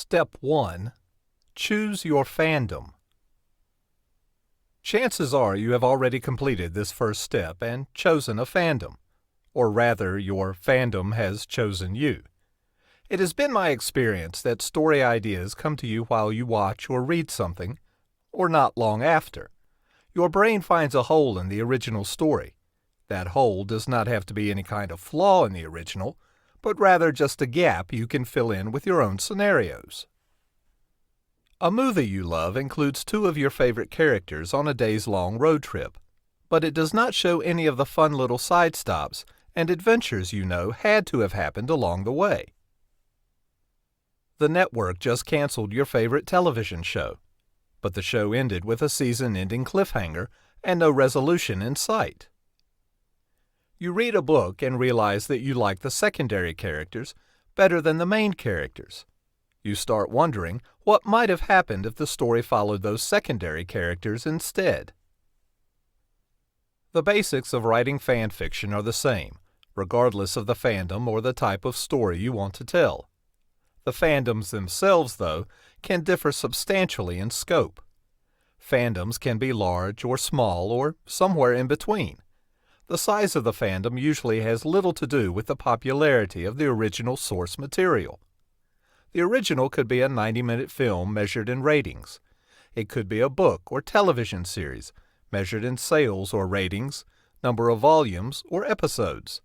Step 1. Choose your fandom. Chances are you have already completed this first step and chosen a fandom, or rather your fandom has chosen you. It has been my experience that story ideas come to you while you watch or read something, or not long after. Your brain finds a hole in the original story. That hole does not have to be any kind of flaw in the original, but rather just a gap you can fill in with your own scenarios. A movie you love includes two of your favorite characters on a days-long road trip, but it does not show any of the fun little side stops and adventures you know had to have happened along the way. The network just canceled your favorite television show, but the show ended with a season-ending cliffhanger and no resolution in sight. You read a book and realize that you like the secondary characters better than the main characters. You start wondering what might have happened if the story followed those secondary characters instead. The basics of writing fan fiction are the same, regardless of the fandom or the type of story you want to tell. The fandoms themselves, though, can differ substantially in scope. Fandoms can be large or small or somewhere in between. The size of the fandom usually has little to do with the popularity of the original source material. The original could be a 90-minute film measured in ratings. It could be a book or television series measured in sales or ratings, number of volumes, or episodes.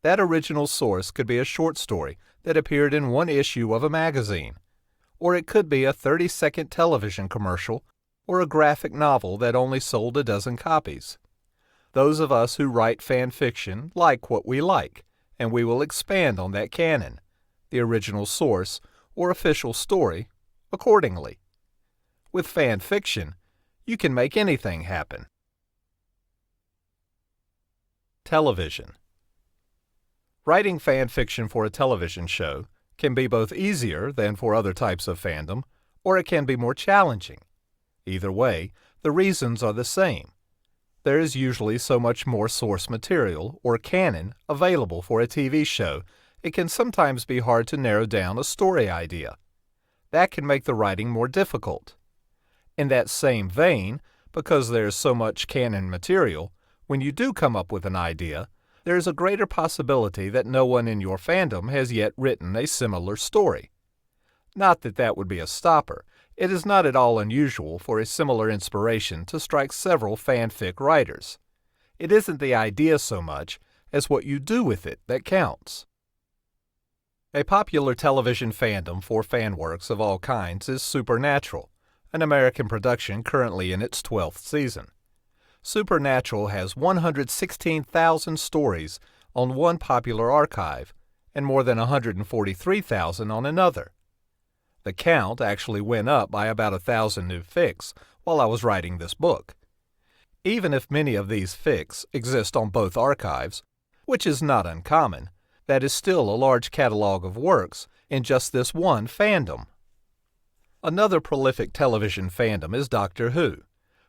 That original source could be a short story that appeared in one issue of a magazine, or it could be a 30-second television commercial or a graphic novel that only sold a dozen copies. Those of us who write fan fiction like what we like, and we will expand on that canon, the original source, or official story, accordingly. With fan fiction, you can make anything happen. Television. Writing fan fiction for a television show can be both easier than for other types of fandom, or it can be more challenging. Either way, the reasons are the same. There is usually so much more source material, or canon, available for a TV show, it can sometimes be hard to narrow down a story idea. That can make the writing more difficult. In that same vein, because there is so much canon material, when you do come up with an idea, there is a greater possibility that no one in your fandom has yet written a similar story. Not that that would be a stopper. It is not at all unusual for a similar inspiration to strike several fanfic writers. It isn't the idea so much as what you do with it that counts. A popular television fandom for fanworks of all kinds is Supernatural, an American production currently in its 12th season. Supernatural has 116,000 stories on one popular archive and more than 143,000 on another. The count actually went up by about 1,000 new fics while I was writing this book. Even if many of these fics exist on both archives, which is not uncommon, that is still a large catalog of works in just this one fandom. Another prolific television fandom is Doctor Who,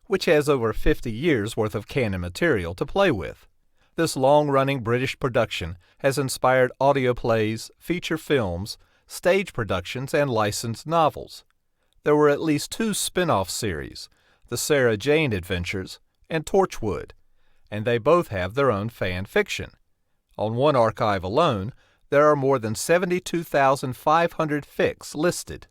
which has over 50 years' worth of canon material to play with. This long-running British production has inspired audio plays, feature films, stage productions, and licensed novels. There were at least 2 spin-off series, The Sarah Jane Adventures and Torchwood, and they both have their own fan fiction. On one archive alone, there are more than 72,500 fics listed.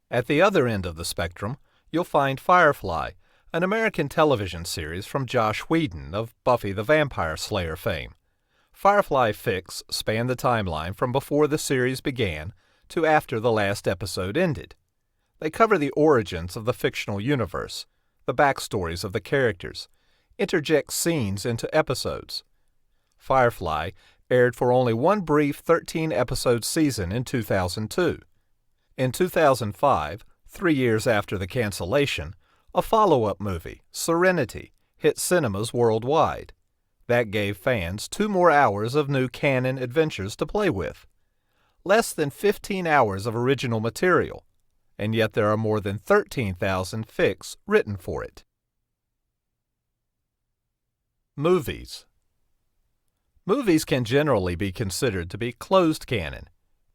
At the other end of the spectrum, you'll find Firefly, an American television series from Joss Whedon of Buffy the Vampire Slayer fame. Firefly fics span the timeline from before the series began to after the last episode ended. They cover the origins of the fictional universe, the backstories of the characters, interject scenes into episodes. Firefly aired for only one brief 13-episode season in 2002. In 2005, 3 years after the cancellation, a follow-up movie, Serenity, hit cinemas worldwide. That gave fans 2 more hours of new canon adventures to play with. Less than 15 hours of original material, and yet there are more than 13,000 fics written for it. Movies. Movies can generally be considered to be closed canon,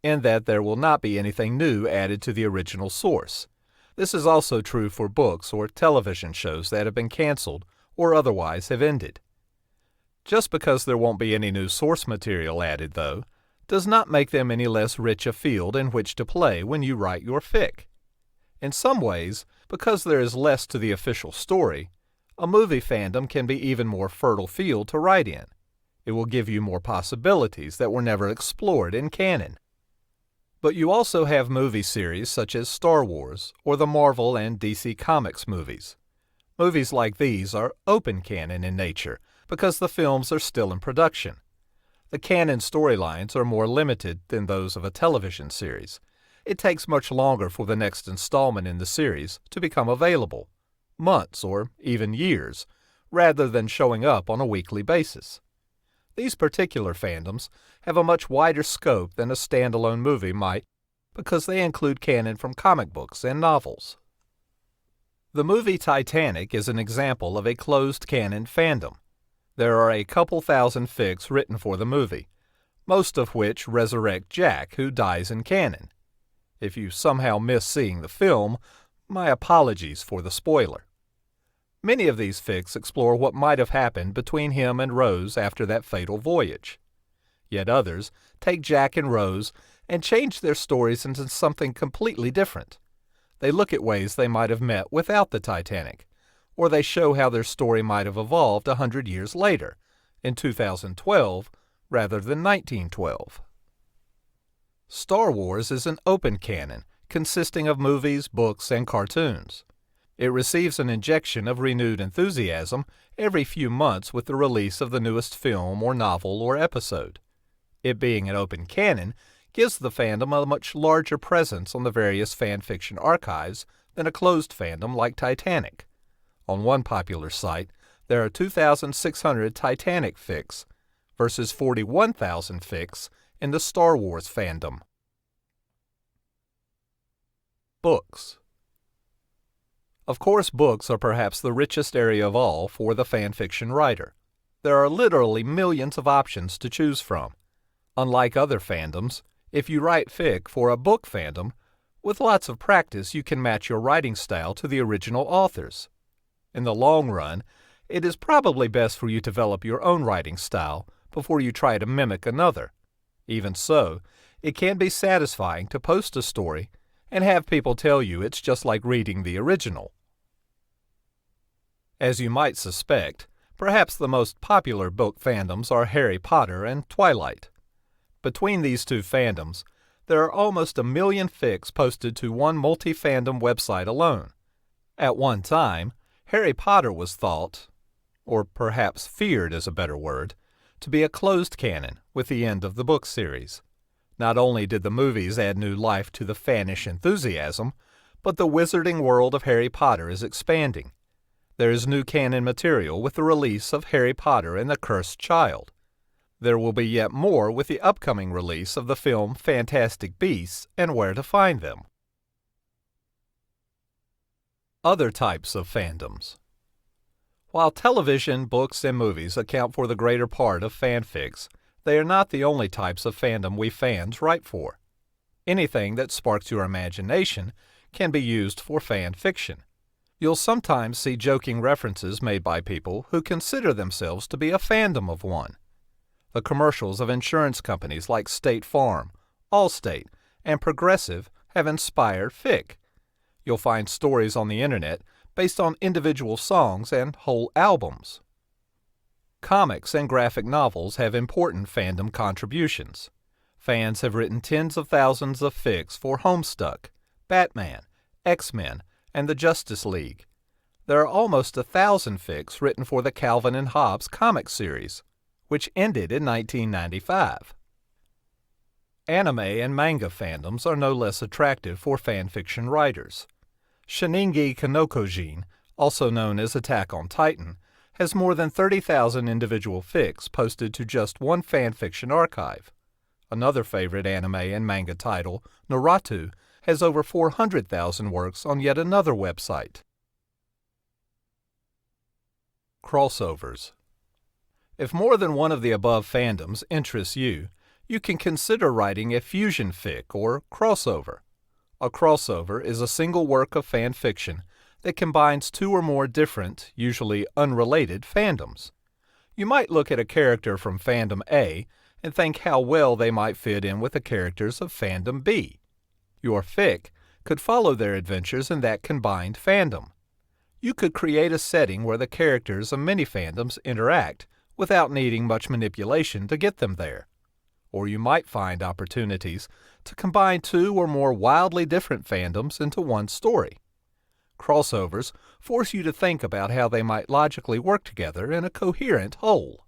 in that there will not be anything new added to the original source. This is also true for books or television shows that have been canceled or otherwise have ended. Just because there won't be any new source material added, though, does not make them any less rich a field in which to play when you write your fic. In some ways, because there is less to the official story, a movie fandom can be even more fertile field to write in. It will give you more possibilities that were never explored in canon. But you also have movie series such as Star Wars or the Marvel and DC Comics movies. Movies like these are open canon in nature because the films are still in production. The canon storylines are more limited than those of a television series. It takes much longer for the next installment in the series to become available, months or even years, rather than showing up on a weekly basis. These particular fandoms have a much wider scope than a standalone movie might because they include canon from comic books and novels. The movie Titanic is an example of a closed canon fandom. There are a couple thousand fics written for the movie, most of which resurrect Jack, who dies in canon. If you somehow miss seeing the film, my apologies for the spoiler. Many of these fics explore what might have happened between him and Rose after that fatal voyage. Yet others take Jack and Rose and change their stories into something completely different. They look at ways they might have met without the Titanic, or they show how their story might have evolved 100 years later, in 2012 rather than 1912. Star Wars is an open canon consisting of movies, books, and cartoons. It receives an injection of renewed enthusiasm every few months with the release of the newest film or novel or episode. It being an open canon gives the fandom a much larger presence on the various fan fiction archives than a closed fandom like Titanic. On one popular site, there are 2,600 Titanic fics versus 41,000 fics in the Star Wars fandom. Books. Of course, books are perhaps the richest area of all for the fan fiction writer. There are literally millions of options to choose from. Unlike other fandoms, if you write fic for a book fandom, with lots of practice you can match your writing style to the original authors. In the long run, it is probably best for you to develop your own writing style before you try to mimic another. Even so, it can be satisfying to post a story and have people tell you it's just like reading the original. As you might suspect, perhaps the most popular book fandoms are Harry Potter and Twilight. Between these two fandoms, there are almost 1 million fics posted to one multi-fandom website alone. At one time, Harry Potter was thought, or perhaps feared is a better word, to be a closed canon with the end of the book series. Not only did the movies add new life to the fanish enthusiasm, but the wizarding world of Harry Potter is expanding. There is new canon material with the release of Harry Potter and the Cursed Child. There will be yet more with the upcoming release of the film Fantastic Beasts and Where to Find Them. Other types of fandoms. While television, books, and movies account for the greater part of fanfics, they are not the only types of fandom we fans write for. Anything that sparks your imagination can be used for fan fiction. You'll sometimes see joking references made by people who consider themselves to be a fandom of one. The commercials of insurance companies like State Farm, Allstate, and Progressive have inspired fic. You'll find stories on the internet based on individual songs and whole albums. Comics and graphic novels have important fandom contributions. Fans have written tens of thousands of fics for Homestuck, Batman, X-Men, and the Justice League. There are almost 1,000 fics written for the Calvin and Hobbes comic series, which ended in 1995. Anime and manga fandoms are no less attractive for fanfiction writers. Shiningi Kanokojin, also known as Attack on Titan, has more than 30,000 individual fics posted to just one fanfiction archive. Another favorite anime and manga title, Naruto, has over 400,000 works on yet another website. Crossovers. If more than one of the above fandoms interests you, You can consider writing a fusion fic or crossover. A crossover is a single work of fan fiction that combines two or more different, usually unrelated, fandoms. You might look at a character from fandom A and think how well they might fit in with the characters of fandom B. Your fic could follow their adventures in that combined fandom. You could create a setting where the characters of many fandoms interact without needing much manipulation to get them there. Or you might find opportunities to combine two or more wildly different fandoms into one story. Crossovers force you to think about how they might logically work together in a coherent whole.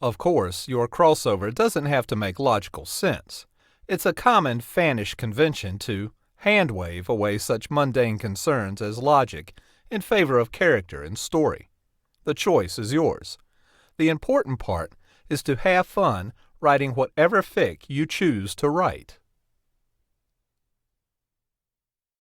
Of course, your crossover doesn't have to make logical sense. It's a common fanish convention to hand-wave away such mundane concerns as logic in favor of character and story. The choice is yours. The important part is to have fun writing whatever fic you choose to write.